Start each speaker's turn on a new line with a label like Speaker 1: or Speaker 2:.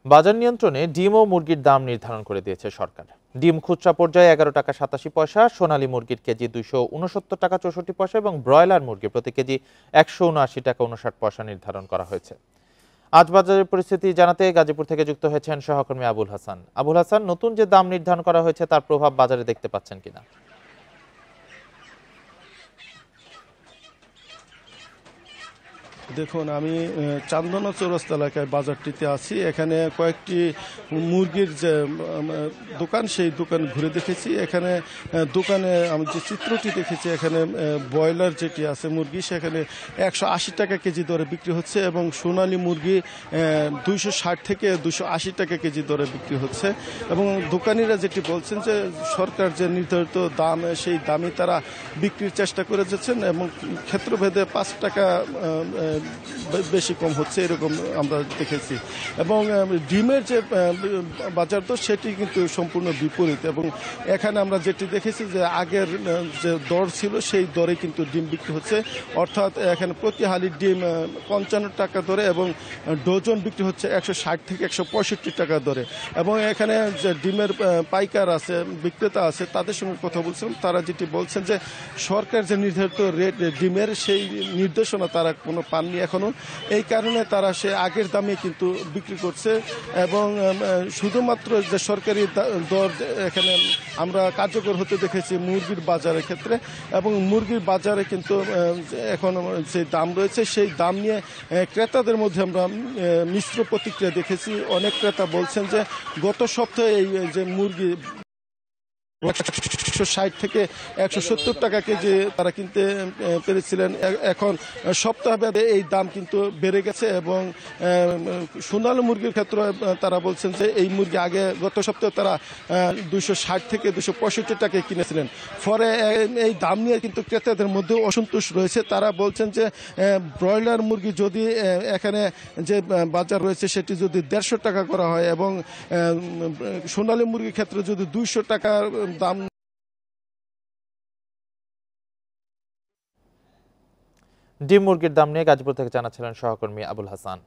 Speaker 1: বাজার নিয়ন্ত্রণে ডিম ও মুরগির দাম নির্ধারণ করে দিয়েছে সরকার। ডিম খুচরা পর্যায়ে 11 টাকা 87 পয়সা, সোনালী মুরগির কেজি 269 টাকা 64 পয়সা এবং ব্রয়লার মুরগি প্রতি কেজি 179 টাকা 59 পয়সা নির্ধারণ করা হয়েছে। আজ বাজারের পরিস্থিতি জানাতে গাজীপুর থেকে যুক্ত হয়েছেন সহকর্মী আবুল হাসান। আবুল হাসান, নতুন যে দাম নির্ধারণ করা হয়েছে তার প্রভাব বাজারে দেখতে পাচ্ছেন কিনা?
Speaker 2: দেখুন, আমি চান্দনা চৌরাস্তা এলাকায় বাজারটিতে আছি। এখানে কয়েকটি মুরগির যে দোকান, সেই দোকান ঘুরে দেখেছি। এখানে দোকানে আমি যে চিত্রটি দেখেছি, এখানে ব্রয়লার যেটি আছে মুরগি, সেখানে 180 টাকা কেজি দরে বিক্রি হচ্ছে এবং সোনালী মুরগি 260 থেকে 280 টাকা কেজি দরে বিক্রি হচ্ছে। এবং দোকানিরা যেটি বলছেন যে সরকার যে নির্ধারিত দাম, সেই দামই তারা বিক্রির চেষ্টা করে যাচ্ছেন এবং ক্ষেত্রভেদে 5 টাকা বেশি কম হচ্ছে, এরকম আমরা দেখেছি। এবং ডিমের যে বাজার দর, সেটি কিন্তু সম্পূর্ণ বিপরীত। এবং এখানে আমরা যেটি দেখেছি যে আগের যে দর ছিল, সেই দরে কিন্তু ডিম বিক্রি হচ্ছে। অর্থাৎ এখানে প্রতি হালি ডিম 55 টাকা দরে এবং ডজন বিক্রি হচ্ছে 160 থেকে 165 টাকা দরে। এবং এখানে যে ডিমের পাইকার আছে, বিক্রেতা আছে, তাদের সঙ্গে কথা বলছিলাম। তারা যেটি বলছেন যে সরকার যে নির্ধারিত রেট ডিমের, সেই নির্দেশনা তারা কোনো পাননি এখনো। এই কারণে তারা সে আগের দামে কিন্তু বিক্রি করছে। এবং শুধুমাত্র যে সরকারি দর এখানে আমরা কার্যকর হতে দেখেছি মুরগির বাজারের ক্ষেত্রে। এবং মুরগির বাজারে কিন্তু এখন যে দাম রয়েছে, সেই দাম নিয়ে ক্রেতাদের মধ্যে আমরা মিশ্র প্রতিক্রিয়া দেখেছি। অনেক ক্রেতা বলছেন যে গত সপ্তাহে এই যে মুরগি 160 থেকে 170 টাকা কেজি তারা কিনতে পেরেছিলেন, এখন সপ্তাহব্যাপী এই দাম কিন্তু বেড়ে গেছে। এবং সোনালী মুরগির ক্ষেত্রে তারা বলছেন যে এই মুরগি আগে গত সপ্তাহে তারা 260 থেকে 265 টাকায় কিনেছিলেন। ফলে এই দাম নিয়ে কিন্তু ক্রেতাদের মধ্যে অসন্তোষ রয়েছে। তারা বলছেন যে ব্রয়লার মুরগি যদি এখানে যে বাজার রয়েছে, সেটি যদি 150 টাকা করা হয় এবং সোনালী মুরগির ক্ষেত্রে যদি 200 টাকার দাম।
Speaker 1: ডিম মুরগির দাম নিয়ে গাজীপুর থেকে জানাচ্ছিলেন সহকর্মী আবুল হাসান।